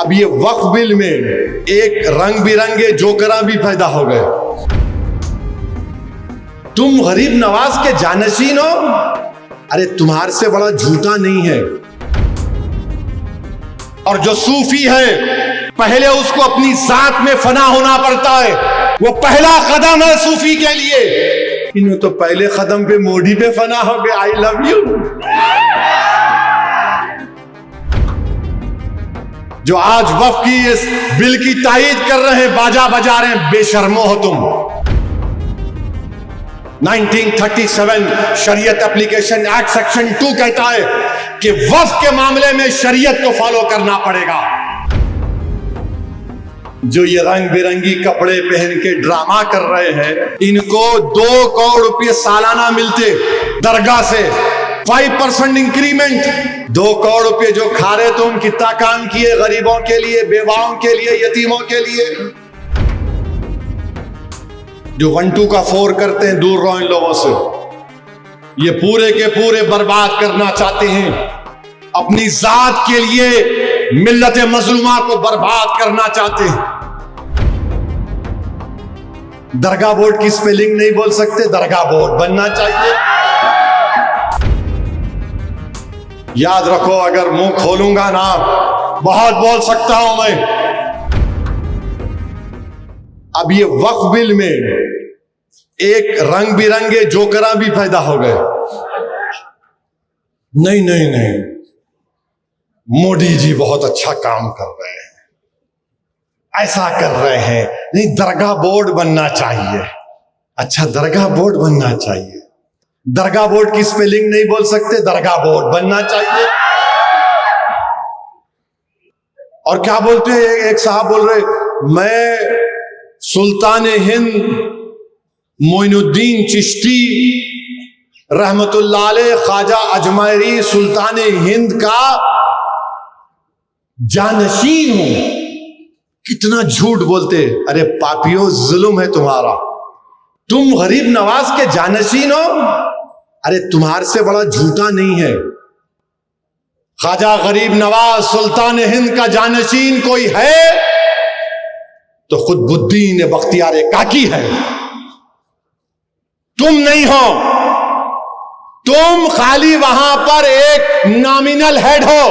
अब ये वक्फ बिल में एक रंग बिरंगे जोकरा भी पैदा हो गए। तुम गरीब नवाज के जानशीन हो, अरे तुम्हारे से बड़ा झूठा नहीं है। और जो सूफी है पहले उसको अपनी जात में फना होना पड़ता है, वो पहला कदम है सूफी के लिए। इन्हों तो पहले कदम पे मोदी पे फना हो गए। I love you. जो आज वक्फ की इस बिल की तायीद कर रहे हैं, बाजा बजा रहे हैं, बेशर्मो हो तुम। 1937 शरीयत एप्लीकेशन एक्ट सेक्शन 2 कहता है कि वक्फ के मामले में शरीयत को फॉलो करना पड़ेगा। जो ये रंग बिरंगी कपड़े पहन के ड्रामा कर रहे हैं, इनको 2 करोड़ रुपए सालाना मिलते दरगाह से, 5% इंक्रीमेंट। 2 करोड़ रुपए जो खा रहे तुम, कितना काम किए गरीबों के लिए, बेवाओं के लिए, यतीमों के लिए। जो 1 2 का 4 करते हैं, दूर रहो इन लोगों से। ये पूरे के पूरे बर्बाद करना चाहते हैं, अपनी जात के लिए मिल्लत मजलूमा को बर्बाद करना चाहते हैं। दरगाह बोर्ड की स्पेलिंग नहीं बोल सकते, दरगाह बोर्ड बनना चाहिए। याद रखो, अगर मुंह खोलूंगा ना, बहुत बोल सकता हूं मैं। अब ये वक्फ बिल में एक रंग बिरंगे जोकरा भी पैदा हो गए। नहीं नहीं नहीं, मोदी जी बहुत अच्छा काम कर रहे हैं, ऐसा कर रहे हैं। नहीं, दरगाह बोर्ड बनना चाहिए। अच्छा, दरगाह बोर्ड बनना चाहिए। दरगाह बोर्ड की स्पेलिंग नहीं बोल सकते, दरगाह बोर्ड बनना चाहिए। और क्या बोलते हैं, एक साहब बोल रहे, मैं सुल्तान हिंद मोइनुद्दीन चिश्ती रहमतुल्लाह अलैह ख्वाजा अजमेरी सुल्तान हिंद का जानशीन हूं। कितना झूठ बोलते। अरे पापियों, जुल्म है तुम्हारा। तुम गरीब नवाज के जानशीन हो, अरे तुम्हारे से बड़ा झूठा नहीं है। ख्वाजा गरीब नवाज सुल्तान हिंद का जानशीन कोई है तो खुतबुद्दीन बख्तियार काकी है। तुम नहीं हो, तुम खाली वहां पर एक नॉमिनल हेड हो।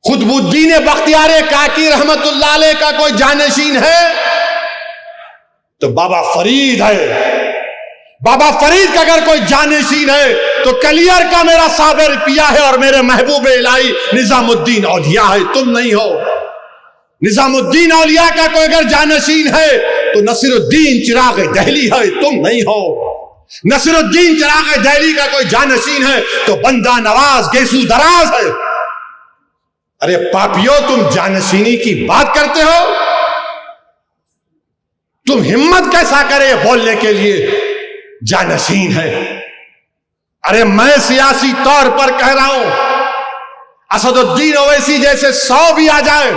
खुतबुद्दीन बख्तियार काकी रहमतुल्लाह अलैह का कोई जानशीन है तो बाबा फरीद है। बाबा फरीद का अगर कोई जानशीन है तो कलियर का मेरा साबिर पिया है और मेरे महबूब इलाही निजामुद्दीन औलिया है। तुम नहीं हो। निजामुद्दीन औलिया का कोई अगर जानशीन है तो नसीरुद्दीन चिराग दहली है। तुम नहीं हो। नसीरुद्दीन चिराग दहली का कोई जानशीन है तो बंदा नवाज गेसू दराज है। अरे पापियों, तुम जानशीनी की बात करते हो। तुम हिम्मत कैसा करे बोलने के लिए जानशीन है। अरे मैं सियासी तौर पर कह रहा हूं, असदुद्दीन ओवैसी जैसे 100 भी आ जाए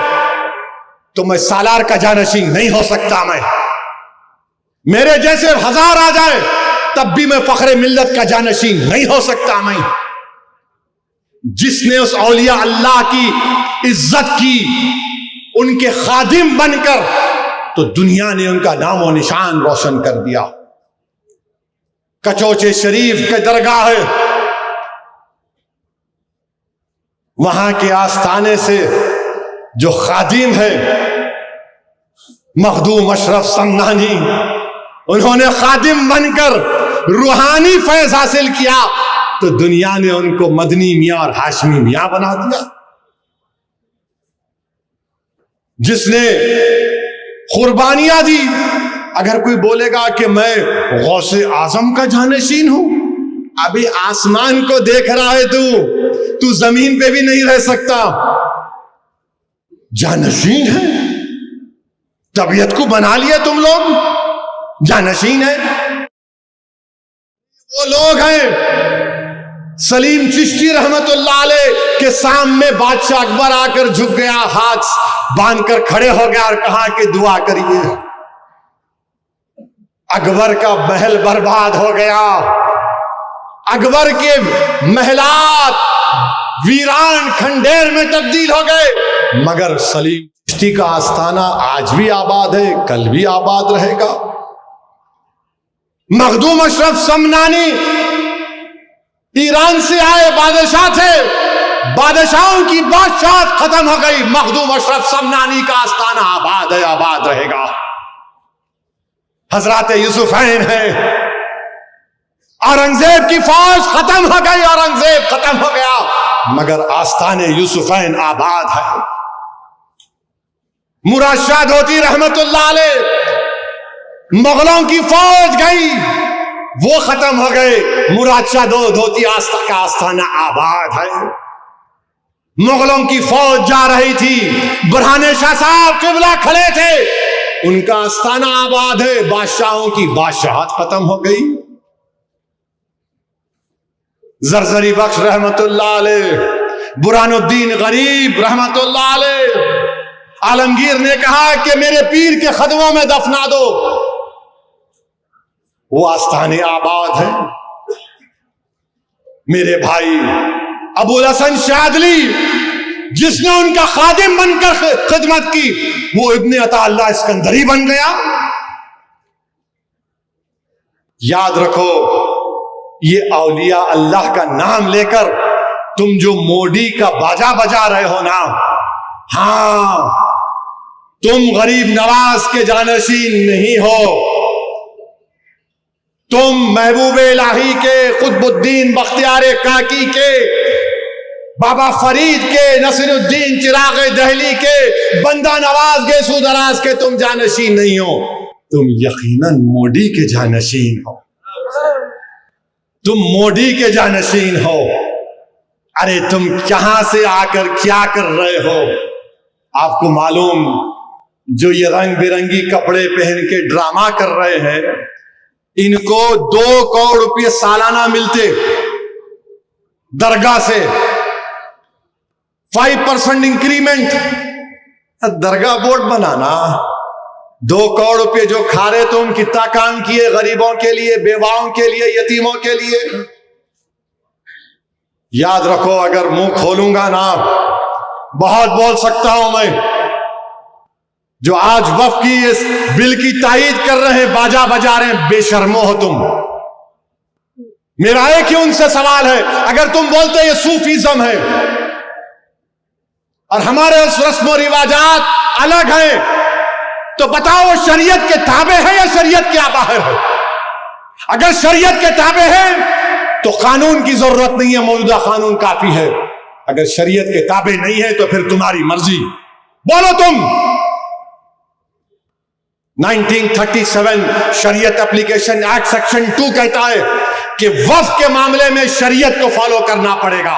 तो मैं सालार का जानशीन नहीं हो सकता। मैं मेरे जैसे 1000 आ जाए तब भी मैं फखरे मिल्लत का जानशीन नहीं हो सकता। मैं जिसने उस औलिया अल्लाह की इज्जत की, उनके खादिम बनकर, तो दुनिया ने उनका नाम और निशान रोशन कर दिया। कचौचे शरीफ के दरगाह है, वहां के आस्थाने से जो खादिम है मखदूम अशरफ समनानी, उन्होंने खादिम बनकर रूहानी फैज हासिल किया तो दुनिया ने उनको मदनी मियां और हाशमी मियां बना दिया। जिसने कुर्बानियां दी, अगर कोई बोलेगा कि मैं गौसे आजम का जानशीन हूं, अभी आसमान को देख रहा है तू जमीन पे भी नहीं रह सकता। जानशीन है, तबीयत को बना लिया तुम लोग, जानशीन है। वो लोग हैं सलीम चिश्ती रहमतुल्लाह अलैह के सामने बादशाह अकबर आकर झुक गया, हाथ बांधकर खड़े हो गया और कहा कि दुआ करिए। अकबर का महल बर्बाद हो गया। अकबर के महलात वीरान खंडेर में तब्दील हो गए। मगर सलीम चिश्ती का आस्थाना आज भी आबाद है, कल भी आबाद रहेगा। मखदूम अशरफ समनानी ईरान से आए बादशाह थे, बादशाहों की बादशाह खत्म हो गई, मखदूम अशरफ समनानी का आस्थाना आबाद है, आबाद रहेगा। हजरत यूसुफैन है, औरंगजेब की फौज खत्म हो गई, औरंगजेब खत्म हो गया, मगर आस्थाने यूसुफैन आबाद है। मुराद शाह धोती रहमतुल्लाह अलैह, मुगलों की फौज गई, वो खत्म हो गए, मुराद शाह धोती का आस्थाना आबाद है। मुगलों की फौज जा रही थी, बुरहाने शाह साहब किबला खड़े थे, उनका आस्थाना आबाद है, बादशाहों की बादशाहत खत्म हो गई। जरजरी बख्श रहमतुल्लाह अलैह, बुरहानुद्दीन गरीब रहमतुल्लाह अलैह, आलमगीर ने कहा कि मेरे पीर के खदमों में दफना दो, वो आस्थाने आबाद है। मेरे भाई अबुल हसन शादली, जिसने उनका खादिम बनकर खिदमत की, वो इब्ने अताअल्लाह इस्कंदरी बन गया। याद रखो, ये औलिया अल्लाह का नाम लेकर तुम जो मोदी का बाजा बजा रहे हो ना, हां, तुम गरीब नवाज के जानशीन नहीं हो, तुम महबूब इलाही के, कुतुबुद्दीन बख्तियार काकी के, बाबा फरीद के, नसीरुद्दीन चिराग दहली के, बंदा नवाज गेसू दराज के तुम जानशीन नहीं हो, तुम यकीनन मोदी के जानशीन हो, तुम मोदी के जानशीन हो। अरे तुम कहां से आकर क्या कर रहे हो? आपको मालूम, जो ये रंग बिरंगी कपड़े पहन के ड्रामा कर रहे हैं, इनको 2 करोड़ रुपये सालाना मिलते दरगाह से, 5% इंक्रीमेंट। दरगाह बोर्ड बनाना, 2 करोड़ रुपये जो खा रहे तुम, कितना काम किए गरीबों के लिए, बेवाओं के लिए, यतीमों के लिए। याद रखो, अगर मुंह खोलूंगा ना, बहुत बोल सकता हूं मैं। जो आज वफ की इस बिल की तायीद कर रहे हैं, बाजा बजा रहे हैं, बेशर्मो हो तुम। मेरा एक ही उनसे सवाल है, अगर तुम बोलते ये सूफीज्म है और हमारे रस्म रिवाजात अलग हैं, तो बताओ वो शरीयत के ताबे है या शरीयत के बाहर है? अगर शरीयत के ताबे है तो कानून की जरूरत नहीं है, मौजूदा कानून काफी है। अगर शरीयत के ताबे नहीं है तो फिर तुम्हारी मर्जी, बोलो तुम। 1937 शरीयत एप्लीकेशन एक्ट सेक्शन 2 कहता है कि वक्फ के मामले में शरीयत को फॉलो करना पड़ेगा।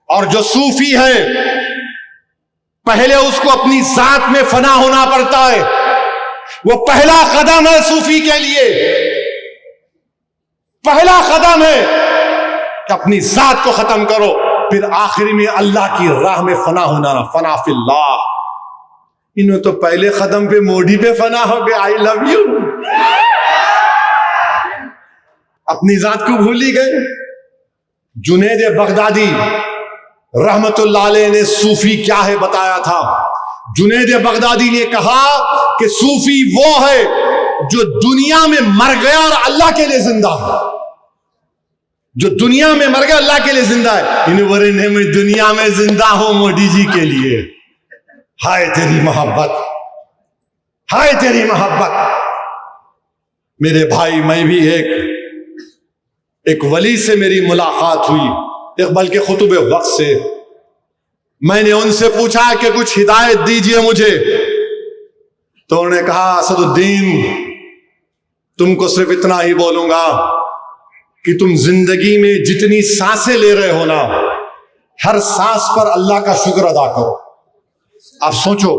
और जो सूफी है, पहले उसको अपनी जात में फना होना पड़ता है, वो पहला कदम है सूफी के लिए, पहला कदम है कि अपनी जात को खत्म करो, फिर आखिरी में अल्लाह की राह में फना होना, फना फिल्लाह। इन्हों तो पहले कदम पे मोदी पे फना हो गए, आई लव यू, अपनी जात को भूल ही गए। जुनैद बगदादी रहमतुल्लाह अलैह ने सूफी क्या है बताया था। जुनैद बगदादी ने कहा कि सूफी वो है जो दुनिया में मर गया और अल्लाह के लिए जिंदा है। जो दुनिया में मर गया, अल्लाह के लिए जिंदा है। इन वरने में दुनिया में जिंदा हो मोदी जी के लिए। हाय तेरी मोहब्बत, हाय तेरी मोहब्बत। मेरे भाई, मैं भी एक वली से मेरी मुलाकात हुई, एक बल्कि खुतुब वक्त से। मैंने उनसे पूछा कि कुछ हिदायत दीजिए मुझे, तो उन्होंने कहा, असदुद्दीन, तुमको सिर्फ इतना ही बोलूंगा कि तुम जिंदगी में जितनी सांसें ले रहे हो ना, हर सांस पर अल्लाह का शुक्र अदा करो। आप सोचो,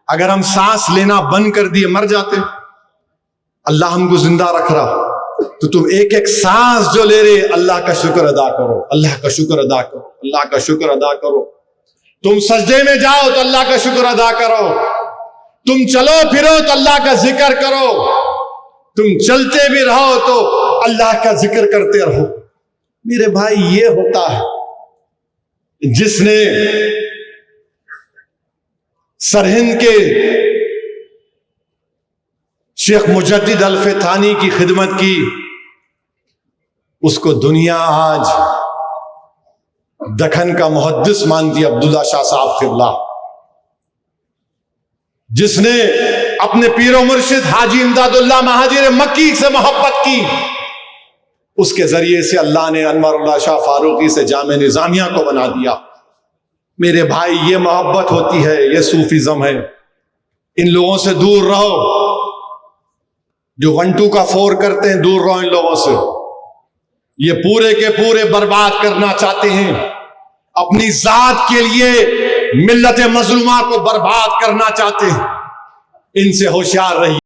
अगर हम सांस लेना बंद कर दिए, मर जाते, अल्लाह हमको जिंदा रख रहा, तो तुम एक एक सांस जो ले रहे, अल्लाह का शुक्र अदा करो, अल्लाह का शुक्र अदा करो, अल्लाह का शुक्र अदा करो। तुम सजदे में जाओ तो अल्लाह का शुक्र अदा करो, तुम चलो फिरो तो अल्लाह का जिक्र करो, तुम चलते भी रहो तो अल्लाह का जिक्र करते रहो। मेरे भाई, ये होता है जिसने सरहिंद के शेख मुजद्दिद अल्फ-ए-थानी की खिदमत की, उसको दुनिया आज दखन का मुहद्दिस मानती है। अब्दुल्ला शाह साहब क़िबला, जिसने अपने पीरो मुर्शिद हाजी इमदादुल्लाह महाजिर मक्की से मोहब्बत की, उसके जरिए से अल्लाह ने अनवरुल्लाह शाह फारूकी से जामे निजामिया को बना दिया। मेरे भाई, ये मोहब्बत होती है, ये सूफिज्म है। इन लोगों से दूर रहो, जो 1 2 का 4 करते हैं, दूर रहो इन लोगों से। ये पूरे के पूरे बर्बाद करना चाहते हैं, अपनी जात के लिए मिल्लत मजलूमा को बर्बाद करना चाहते हैं। इनसे होशियार रहिए।